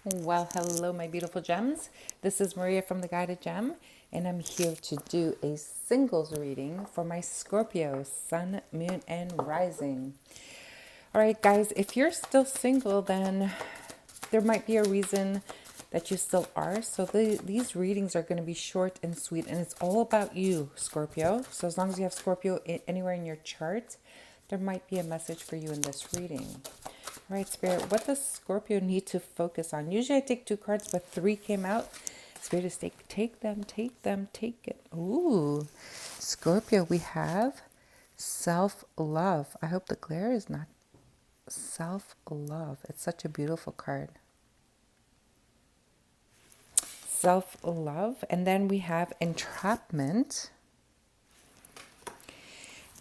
Well, hello, my beautiful gems. This is Maria from the Guided Gem, and I'm here to do a singles reading for my Scorpio Sun, Moon, and Rising. All right, guys, if you're still single, then there might be a reason that you still are. So these readings are going to be short and sweet, and it's all about you, Scorpio. So as long as you have Scorpio anywhere in your chart, there might be a message for you in this reading. All right, Spirit, what does Scorpio need to focus on? Usually I take two cards, but three came out. Spirit is take them, take them, take it. Ooh, Scorpio, we have self-love. I hope the glare is not self-love. It's such a beautiful card. Self-love. And then we have entrapment.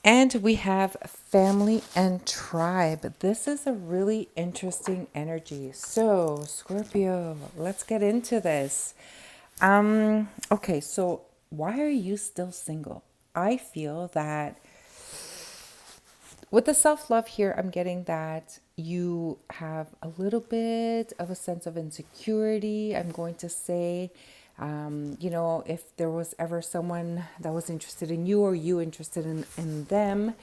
And we have family and tribe. This is a really interesting energy. So, Scorpio, let's get into this. Okay, so why are you still single? I feel that with the self-love here, I'm getting that you have a little bit of a sense of insecurity. I'm going to say, if there was ever someone that was interested in you or you interested in them,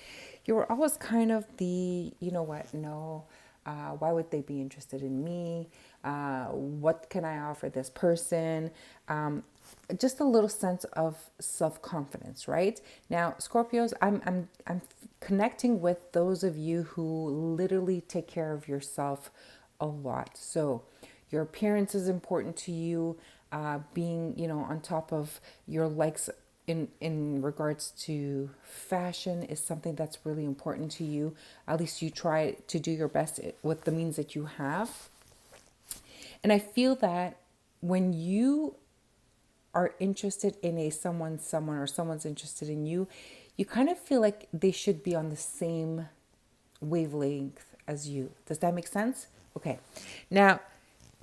you were always kind of the, you know what, no, why would they be interested in me? What can I offer this person? Just a little sense of self-confidence, right? Now, Scorpios, I'm connecting with those of you who literally take care of yourself a lot. So your appearance is important to you. Being, on top of your likes in regards to fashion is something that's really important to you. At least you try to do your best with the means that you have. And I feel that when you are interested in someone or someone's interested in you, you kind of feel like they should be on the same wavelength as you. Does that make sense? Okay. Now,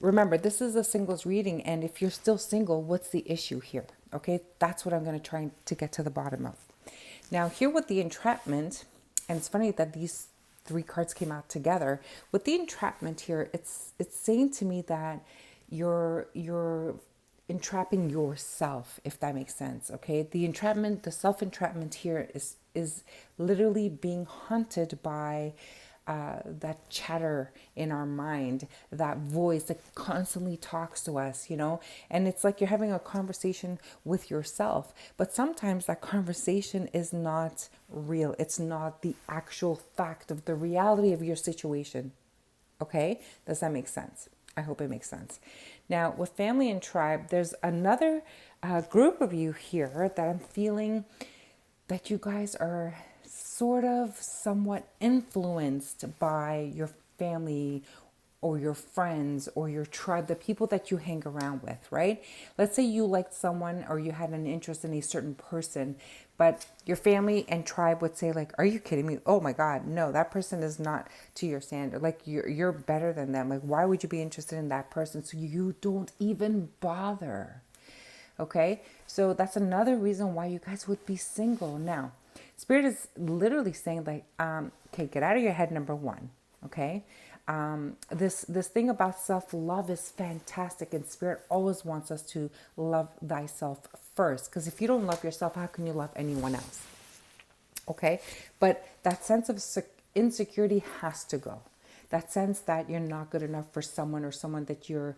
remember, this is a singles reading, and if you're still single, what's the issue here? Okay, that's what I'm going to try to get to the bottom of. Now, here with the entrapment, and it's funny that these three cards came out together. With the entrapment here, it's saying to me that you're entrapping yourself, if that makes sense. Okay, the entrapment, the self-entrapment here is literally being haunted by that chatter in our mind, that voice that constantly talks to us, and it's like you're having a conversation with yourself, but sometimes that conversation is not real. It's not the actual fact of the reality of your situation. Okay, does that make sense? I hope it makes sense. Now, with family and tribe, there's another group of you here that I'm feeling that you guys are sort of somewhat influenced by your family or your friends or your tribe, the people that you hang around with, right? Let's say you liked someone or you had an interest in a certain person, but your family and tribe would say like, are you kidding me? Oh my God, no, that person is not to your standard. Like you're better than them. Like, why would you be interested in that person? So you don't even bother. Okay, so that's another reason why you guys would be single. Now, Spirit is literally saying like, okay, get out of your head, number one. Okay, this thing about self-love is fantastic, and Spirit always wants us to love thyself first. Because if you don't love yourself, how can you love anyone else? Okay, but that sense of insecurity has to go. That sense that you're not good enough for someone or someone that you're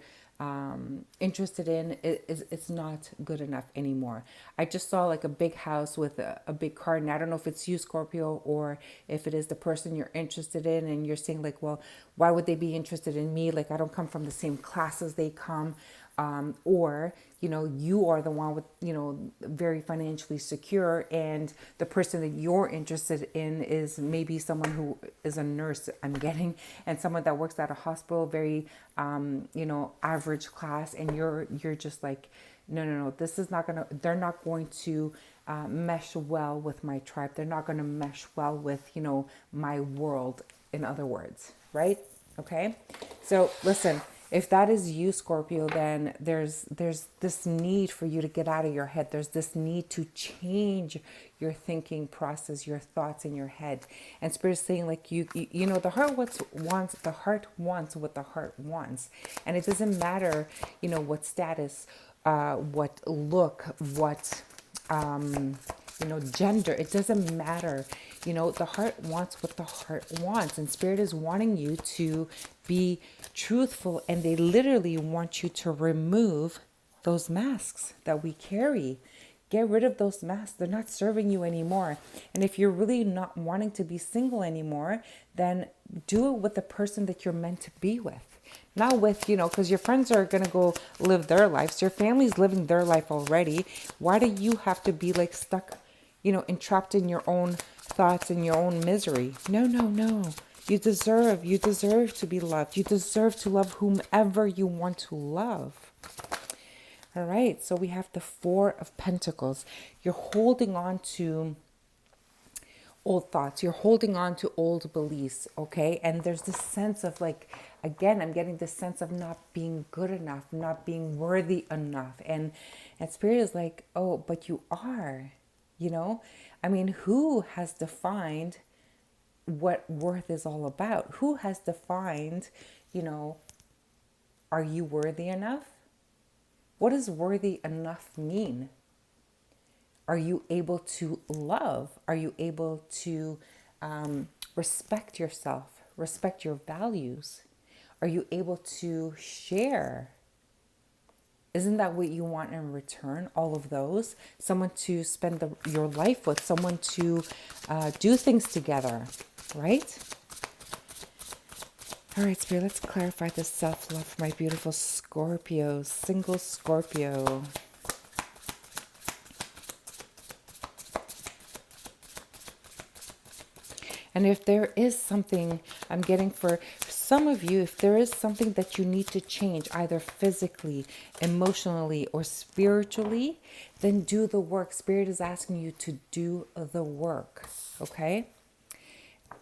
interested in, it's not good enough anymore. I just saw like a big house with a big car, and I don't know if it's you, Scorpio, or if it is the person you're interested in, and you're saying like, well, why would they be interested in me? Like, I don't come from the same class as they come. Or you are the one with very financially secure, and the person that you're interested in is maybe someone who is a nurse, I'm getting, and someone that works at a hospital, very average class, and you're just like, no, this is not gonna, they're not going to mesh well with my tribe. They're not going to mesh well with my world, in other words, right? Okay, so listen, If that is you, Scorpio, then there's this need for you to get out of your head. There's this need to change your thinking process, your thoughts in your head. And Spirit is saying, like, you know, the heart wants what the heart wants, and it doesn't matter, you know, what status, what look, what gender. It doesn't matter. You know, the heart wants what the heart wants, and Spirit is wanting you to be truthful, and they literally want you to remove those masks that we carry. Get rid of those masks. They're not serving you anymore. And if you're really not wanting to be single anymore, then do it with the person that you're meant to be with. Not with, you know, because your friends are going to go live their lives. Your family's living their life already. Why do you have to be like stuck, you know, entrapped in your own thoughts and your own misery? No, no, no. You deserve to be loved. You deserve to love whomever you want to love. All right, so we have the Four of Pentacles. You're holding on to old thoughts. You're holding on to old beliefs, okay? And there's this sense of like, again, I'm getting this sense of not being good enough, not being worthy enough. And Spirit is like, oh, but you are, you know? I mean, who has defined what worth is all about? Who has defined, you know, are you worthy enough? What does worthy enough mean? Are you able to love? Are you able to respect yourself, respect your values? Are you able to share? Isn't that what you want in return? All of those? Someone to spend your life with, someone to do things together, right? All right, Spirit, let's clarify this self-love for my beautiful Scorpio, single Scorpio. And if there is something I'm getting for some of you, if there is something that you need to change, either physically, emotionally, or spiritually, then do the work. Spirit is asking you to do the work, okay?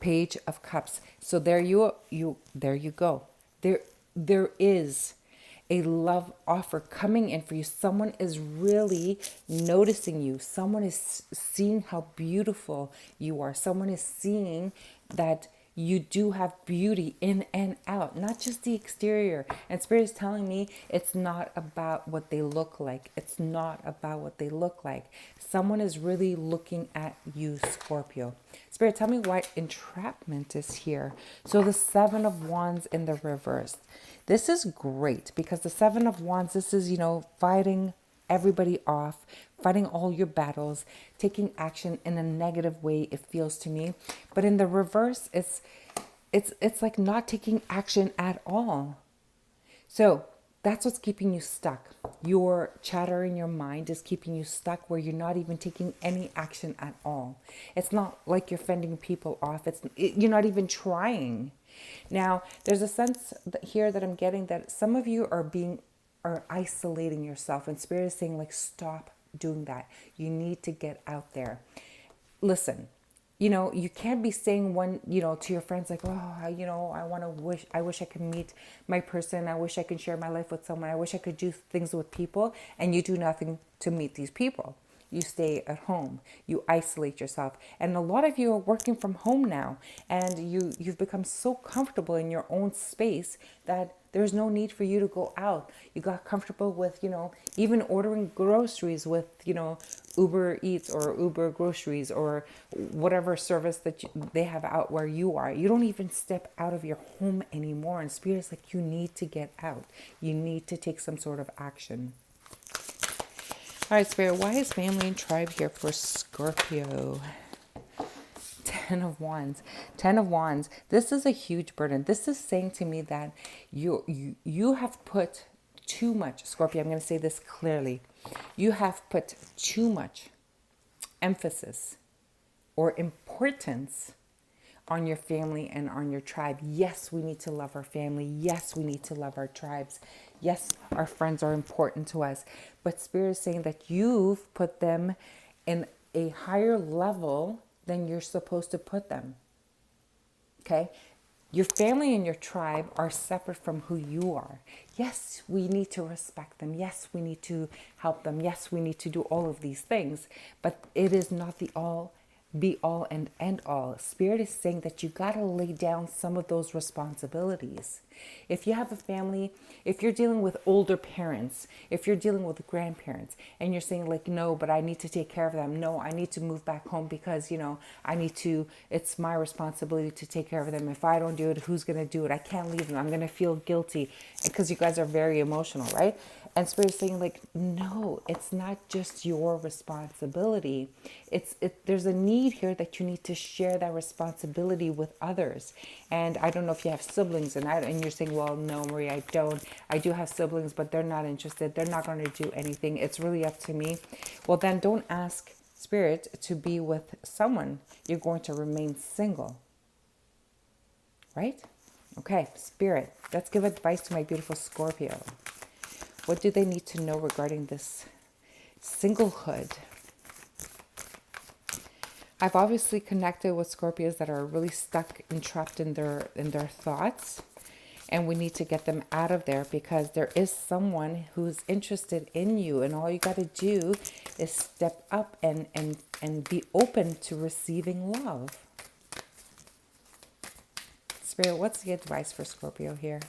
Page of Cups. So there you go. There is a love offer coming in for you. Someone is really noticing you. Someone is seeing how beautiful you are. Someone is seeing that you do have beauty in and out, not just the exterior. And Spirit is telling me it's not about what they look like. It's not about what they look like. Someone is really looking at you, Scorpio. Spirit, tell me why entrapment is here. So the Seven of Wands in the reverse. This is great because the Seven of Wands, this is, you know, fighting everybody off, fighting all your battles, taking action in a negative way, it feels to me. But in the reverse, it's like not taking action at all. So that's what's keeping you stuck. Your chatter in your mind is keeping you stuck where you're not even taking any action at all. It's not like you're fending people off. You're not even trying. Now, there's a sense here that I'm getting that some of you are isolating yourself, and Spirit is saying, like, stop doing that. You need to get out there. Listen, you know, you can't be saying to your friends like, oh, you know, I wish I could meet my person. I wish I could share my life with someone. I wish I could do things with people, and you do nothing to meet these people. You stay at home, you isolate yourself. And a lot of you are working from home now, and you've become so comfortable in your own space that there's no need for you to go out. You got comfortable with, you know, even ordering groceries with, you know, Uber Eats or Uber Groceries or whatever service that they have out where you are. You don't even step out of your home anymore. And Spirit is like, you need to get out. You need to take some sort of action. All right, Spirit, why is family and tribe here for Scorpio? Ten of Wands. Ten of Wands. This is a huge burden. This is saying to me that you have put too much, Scorpio, I'm going to say this clearly. You have put too much emphasis or importance on your family and on your tribe. Yes, we need to love our family. Yes, we need to love our tribes. Yes, our friends are important to us. But Spirit is saying that you've put them in a higher level than you're supposed to put them. Okay? Your family and your tribe are separate from who you are. Yes, we need to respect them. Yes, we need to help them. Yes, we need to do all of these things, but it is not the all be all and end all. Spirit is saying that you got to lay down some of those responsibilities. If you have a family, if you're dealing with older parents, if you're dealing with grandparents, and you're saying like, no, but I need to take care of them. No, I need to move back home because, I need to, it's my responsibility to take care of them. If I don't do it, who's going to do it? I can't leave them. I'm going to feel guilty because you guys are very emotional, right? And Spirit is saying like, no, it's not just your responsibility. There's a need here that you need to share that responsibility with others. And I don't know if you have siblings and you're saying, well, no, Marie, I don't. I do have siblings, but they're not interested. They're not going to do anything. It's really up to me. Well, then don't ask Spirit to be with someone. You're going to remain single. Right? Okay, Spirit, let's give advice to my beautiful Scorpio. What do they need to know regarding this singlehood? I've obviously connected with Scorpios that are really stuck and trapped in their thoughts, and we need to get them out of there because there is someone who's interested in you, and all you got to do is step up and be open to receiving love. Spirit, what's the advice for Scorpio here?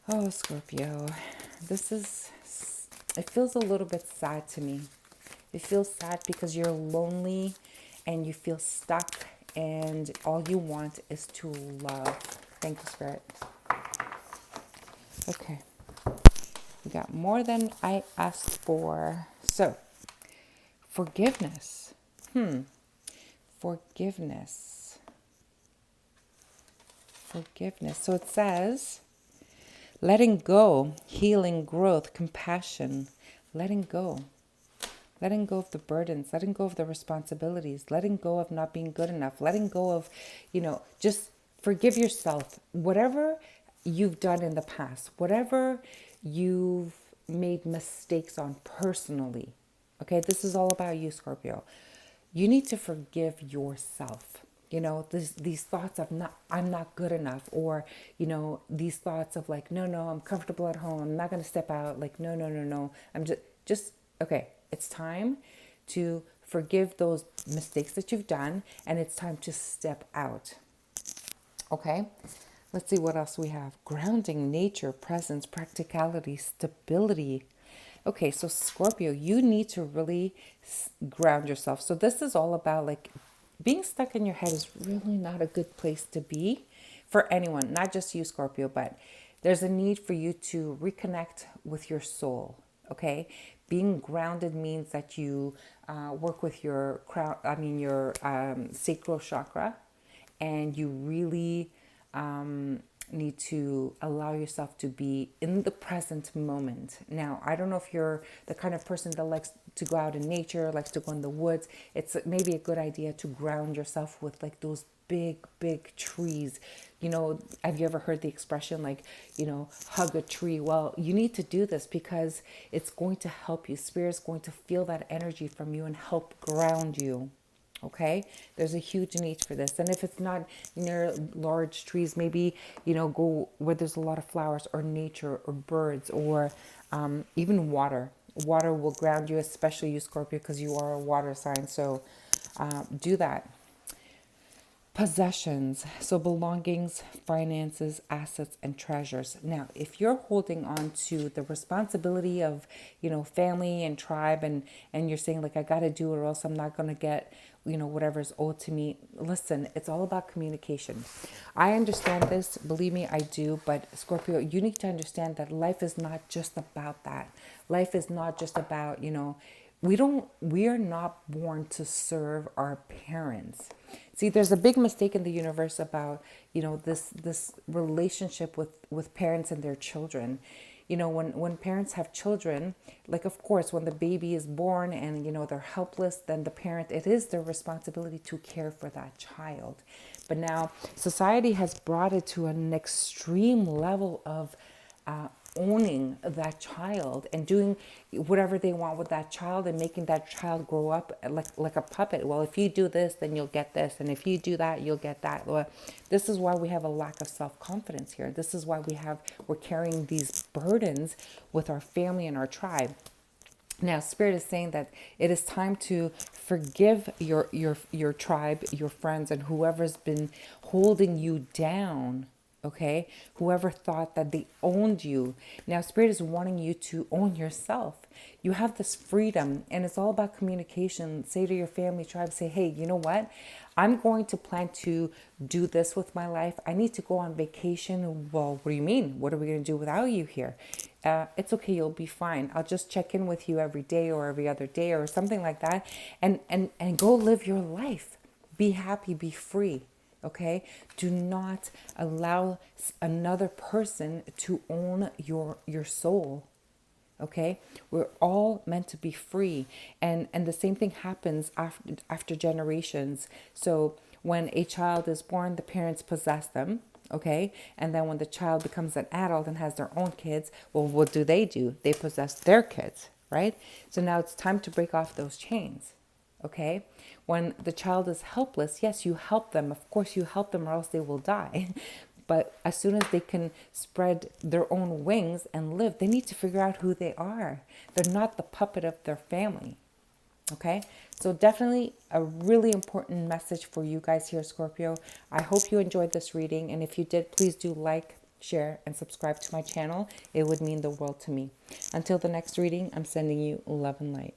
Oh, Scorpio, it feels a little bit sad to me. It feels sad because you're lonely and you feel stuck and all you want is to love. Thank you, Spirit. Okay. We got more than I asked for. So, forgiveness. Forgiveness. So it says, letting go, healing, growth, compassion, letting go. Letting go of the burdens, letting go of the responsibilities, letting go of not being good enough, letting go of, just forgive yourself. Whatever you've done in the past, whatever you've made mistakes on personally, okay, this is all about you, Scorpio. You need to forgive yourself. These thoughts of I'm not good enough, or, these thoughts of like, no, I'm comfortable at home. I'm not going to step out. Like, no. I'm just, okay. It's time to forgive those mistakes that you've done, and it's time to step out. Okay? Let's see what else we have. Grounding, nature, presence, practicality, stability. Okay, so Scorpio, you need to really ground yourself. So this is all about like being stuck in your head is really not a good place to be for anyone, not just you, Scorpio, but there's a need for you to reconnect with your soul. Okay, being grounded means that you work with your sacral chakra, and you really need to allow yourself to be in the present moment. Now, I don't know if you're the kind of person that likes to go out in nature, likes to go in the woods. It's maybe a good idea to ground yourself with like those big trees. Have you ever heard the expression like, hug a tree? Well, you need to do this because it's going to help you. Spirit's going to feel that energy from you and help ground you. Okay, there's a huge need for this. And if it's not near large trees, maybe, go where there's a lot of flowers or nature or birds or even water. Water will ground you, especially you, Scorpio, because you are a water sign. So do that. Possessions, so belongings, finances, assets, and treasures. Now, if you're holding on to the responsibility of, family and tribe, and you're saying like, I got to do it or else I'm not going to get, whatever's owed to me. Listen, it's all about communication. I understand this. Believe me, I do. But Scorpio, you need to understand that life is not just about that. Life is not just about, we are not born to serve our parents. See, there's a big mistake in the universe about, this relationship with parents and their children. When parents have children, like, of course, when the baby is born and, they're helpless, then the parent, it is their responsibility to care for that child. But now society has brought it to an extreme level of owning that child and doing whatever they want with that child and making that child grow up like a puppet. Well, if you do this, then you'll get this, and if you do that, you'll get that. Well, this is why we have a lack of self-confidence here. This is why we're carrying these burdens with our family and our tribe. Now, Spirit is saying that it is time to forgive your tribe, your friends, and whoever's been holding you down. Okay, whoever thought that they owned you. Now, Spirit is wanting you to own yourself. You have this freedom, and it's all about communication. Say to your family, tribe, say, hey, you know what? I'm going to plan to do this with my life. I need to go on vacation. Well, what do you mean? What are we going to do without you here? It's okay, you'll be fine. I'll just check in with you every day or every other day or something like that, and go live your life. Be happy, be free. Okay? Do not allow another person to own your soul. Okay, we're all meant to be free, and the same thing happens after generations. So when a child is born, the parents possess them. Okay, and then when the child becomes an adult and has their own kids, well, what do? They possess their kids, right? So now it's time to break off those chains. Okay, when the child is helpless, yes, you help them. Of course, you help them, or else they will die. But as soon as they can spread their own wings and live, they need to figure out who they are. They're not the puppet of their family. Okay, so definitely a really important message for you guys here, Scorpio. I hope you enjoyed this reading. And if you did, please do like, share, and subscribe to my channel. It would mean the world to me. Until the next reading, I'm sending you love and light.